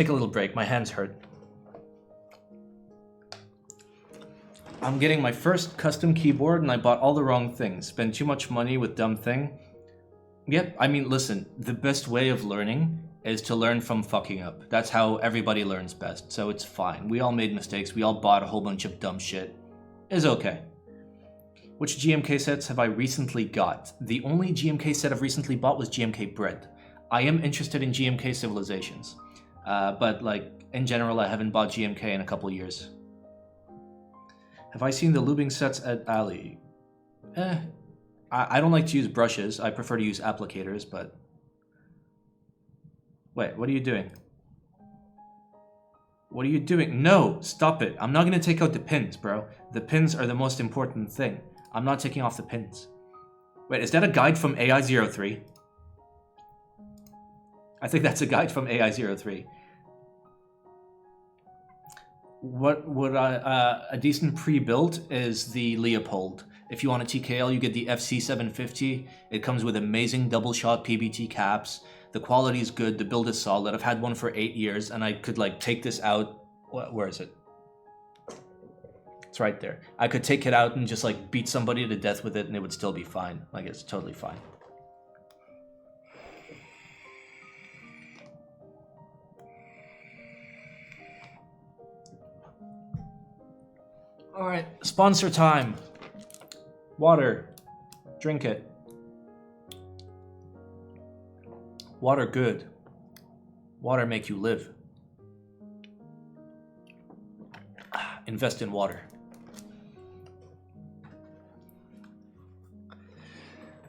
Take a little break. My hands hurt. I'm getting my first custom keyboard and I bought all the wrong things. Spent too much money with dumb thing. Yep, I mean, listen, the best way of learning is to learn from fucking up. That's how everybody learns best, so it's fine. We all made mistakes. We all bought a whole bunch of dumb shit. It's okay. Which GMK sets have I recently got? The only GMK set I've recently bought was GMK Bread. I am interested in GMK Civilizations, but like, in general, I haven't bought GMK in a couple years. Have I seen the lubing sets at Ali? I don't like to use brushes. I prefer to use applicators, but... Wait, what are you doing? What are you doing? No, stop it. I'm not going to take out the pins, bro. The pins are the most important thing. I'm not taking off the pins. Wait, is that a guide from AI03? I think that's a guide from AI03. What would a decent pre-built is the Leopold. If you want a TKL, you get the FC750. It comes with amazing double-shot PBT caps. The quality is good. The build is solid. I've had one for 8 years, and I could like take this out. Where is it? It's right there. I could take it out and just like beat somebody to death with it, and it would still be fine. Like, it's totally fine. All right, sponsor time. Water. Drink it. Water good. Water make you live. Invest in water.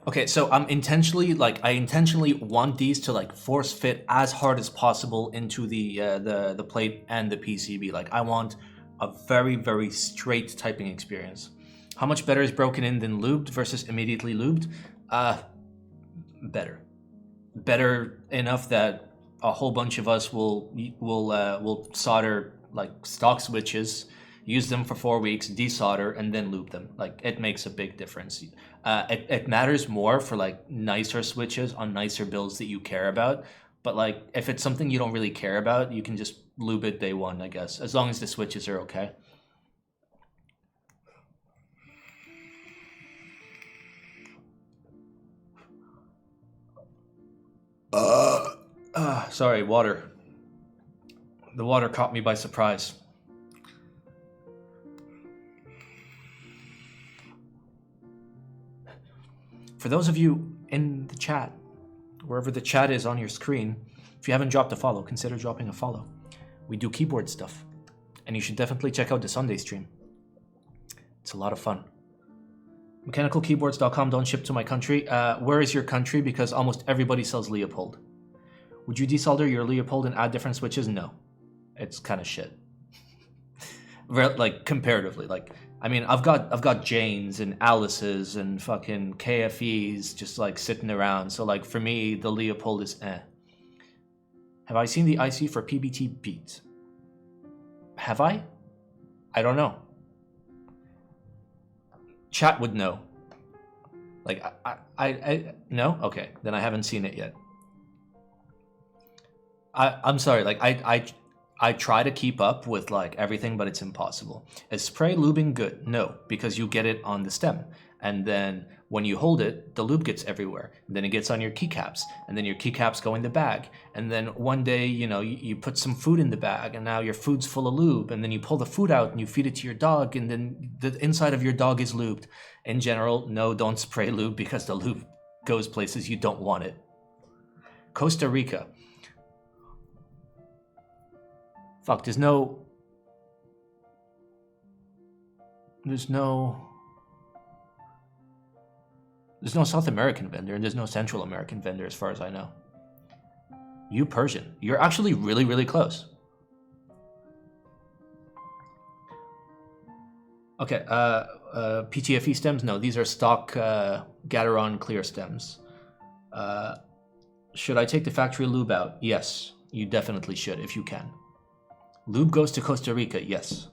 Okay, so I intentionally want these to like force fit as hard as possible into the plate and the PCB. Like, I want a very, very straight typing experience. How much better is broken in than lubed versus immediately lubed? Better. Better enough that a whole bunch of us will solder like stock switches, use them for 4 weeks, desolder, and then lube them. Like, it makes a big difference. It matters more for like nicer switches on nicer builds that you care about. But like, if it's something you don't really care about, you can just lube it day one, I guess, as long as the switches are okay. Sorry, water. The water caught me by surprise. For those of you in the chat, wherever the chat is on your screen, if you haven't dropped a follow, consider dropping a follow. We do keyboard stuff, and you should definitely check out the Sunday stream. It's a lot of fun. Mechanicalkeyboards.com don't ship to my country. Where is your country? Because almost everybody sells Leopold. Would you desolder your Leopold and add different switches? No. It's kind of shit. Like, comparatively. Like, I mean, I've got Janes and Alice's and fucking KFEs just like sitting around. So like, for me, the Leopold is eh. Have I seen the IC for PBT Beat? Have I? I don't know. Chat would know. Like, I no? Okay, then I haven't seen it yet. I'm sorry, like, I try to keep up with like everything, but it's impossible. Is spray lubing good? No, because you get it on the stem, and then when you hold it, the lube gets everywhere. And then it gets on your keycaps, and then your keycaps go in the bag. And then one day, you know, you put some food in the bag, and now your food's full of lube. And then you pull the food out and you feed it to your dog, and then the inside of your dog is lubed. In general, no, don't spray lube because the lube goes places you don't want it. Costa Rica. Fuck, there's no South American vendor, and there's no Central American vendor as far as I know. You Persian. You're actually really, really close. Okay, PTFE stems? No, these are stock Gateron clear stems. Should I take the factory lube out? Yes, you definitely should if you can. Lube goes to Costa Rica, yes.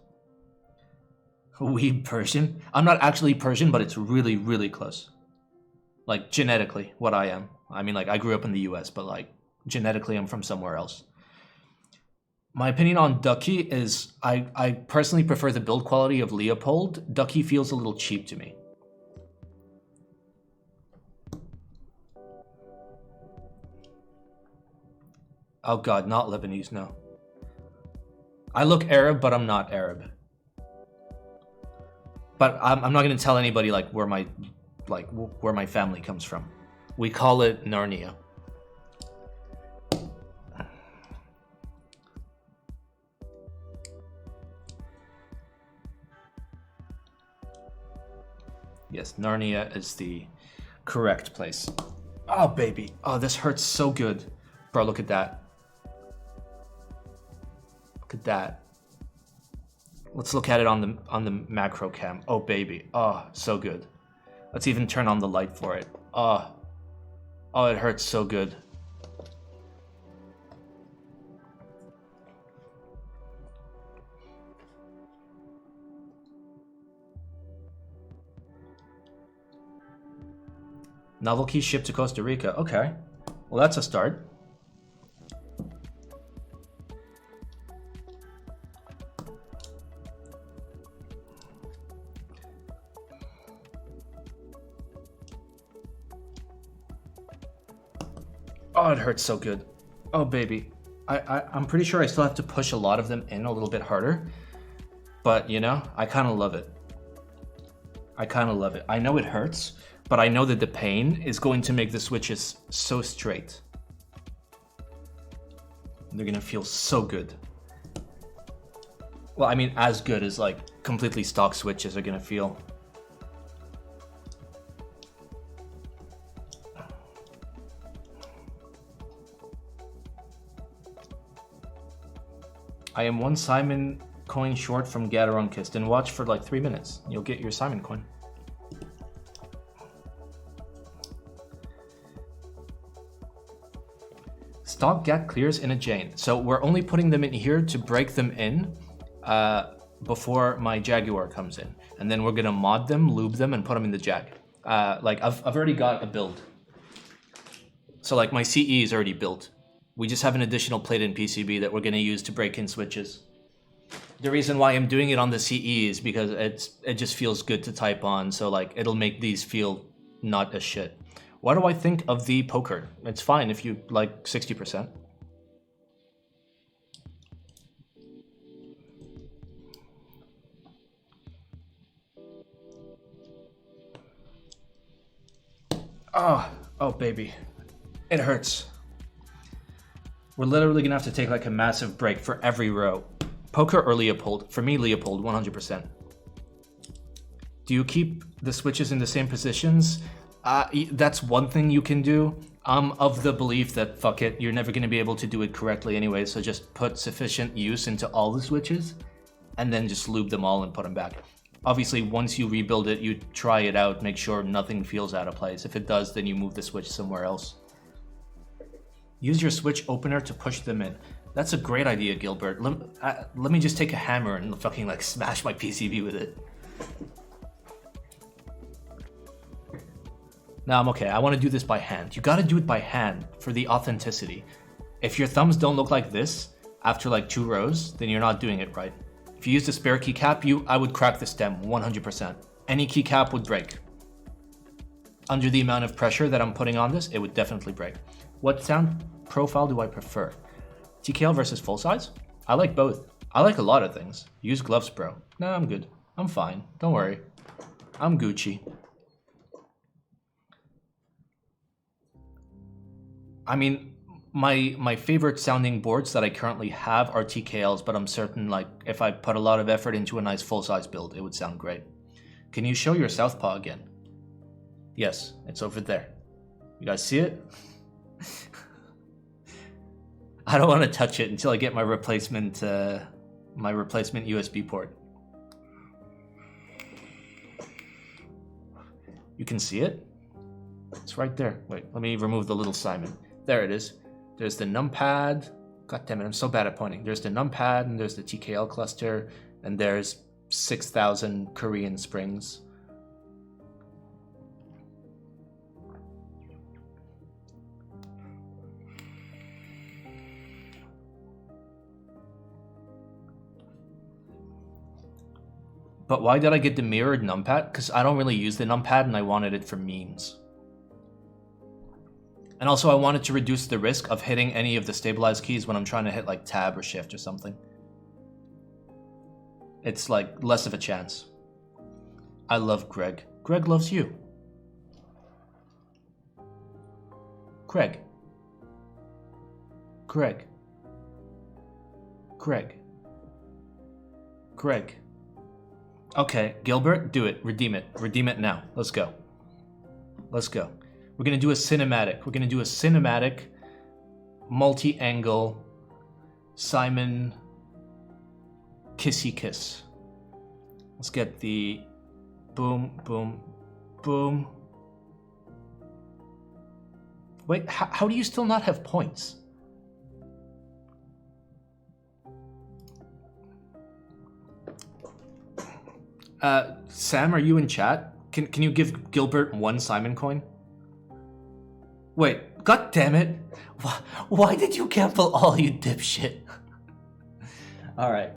We Persian? I'm not actually Persian, but it's really, really close. Like, genetically, what I am. I mean, like, I grew up in the US, but, like, genetically, I'm from somewhere else. My opinion on Ducky is I personally prefer the build quality of Leopold. Ducky feels a little cheap to me. Oh god, not Lebanese, no. I look Arab, but I'm not Arab. But I'm not gonna tell anybody like where my family comes from. We call it Narnia. Yes, Narnia is the correct place. Oh, baby. Oh, this hurts so good. Bro, look at that. Look at that. Let's look at it on the macro cam. Oh, baby. Oh, so good. Let's even turn on the light for it. Oh, it hurts so good. Novel key shipped to Costa Rica. Okay. Well, that's a start. Oh, it hurts so good. Oh, baby. I'm pretty sure I still have to push a lot of them in a little bit harder. But, you know, I kind of love it. I kind of love it. I know it hurts, but I know that the pain is going to make the switches so straight. They're going to feel so good. Well, I mean, as good as, like, completely stock switches are going to feel. I am one Simon coin short from Gadaronkist, and watch for like 3 minutes. You'll get your Simon coin. Stock GAT clears in a Jane. So we're only putting them in here to break them in before my Jaguar comes in. And then we're gonna mod them, lube them, and put them in the Jag. Like I've already got a build. So like my CE is already built. We just have an additional plate in PCB that we're going to use to break in switches. The reason why I'm doing it on the CE is because it just feels good to type on, so like it'll make these feel not as shit. What do I think of the poker? It's fine if you like 60%. Oh baby, it hurts. We're literally gonna have to take like a massive break for every row. Poker or Leopold? For me, Leopold, 100%. Do you keep the switches in the same positions? That's one thing you can do. I'm of the belief that fuck it, you're never gonna be able to do it correctly anyway, so just put sufficient use into all the switches and then just lube them all and put them back. Obviously, once you rebuild it, you try it out, make sure nothing feels out of place. If it does, then you move the switch somewhere else. Use your switch opener to push them in. That's a great idea, Gilbert. Let me just take a hammer and fucking like smash my PCB with it. No, I'm okay. I want to do this by hand. You gotta do it by hand for the authenticity. If your thumbs don't look like this after like 2 rows, then you're not doing it right. If you used a spare keycap, I would crack the stem 100%. Any keycap would break. Under the amount of pressure that I'm putting on this, it would definitely break. What sound profile do I prefer? TKL versus full size? I like both. I like a lot of things. Use gloves, bro. Nah, I'm good. I'm fine. Don't worry. I'm Gucci. I mean, my favorite sounding boards that I currently have are TKLs, but I'm certain like if I put a lot of effort into a nice full size build, it would sound great. Can you show your southpaw again? Yes, it's over there. You guys see it? I don't want to touch it until I get my replacement USB port. You can see it? It's right there. Wait, let me remove the little Simon. There it is. There's the numpad. God damn it, I'm so bad at pointing. There's the numpad, and there's the TKL cluster, and there's 6,000 Korean springs. But why did I get the mirrored numpad? Because I don't really use the numpad and I wanted it for memes. And also I wanted to reduce the risk of hitting any of the stabilized keys when I'm trying to hit like tab or shift or something. It's like less of a chance. I love Greg. Greg loves you. Greg. Greg. Greg. Greg. Okay, Gilbert, do it. Redeem it. Redeem it now. Let's go. Let's go. We're gonna do a cinematic. We're gonna do a cinematic, multi-angle, Simon kissy kiss. Let's get the boom, boom, boom. Wait, how do you still not have points? Sam, are you in chat? Can you give Gilbert 1 Simon coin? Wait, god damn it. Why did you cancel all, you dipshit? Alright.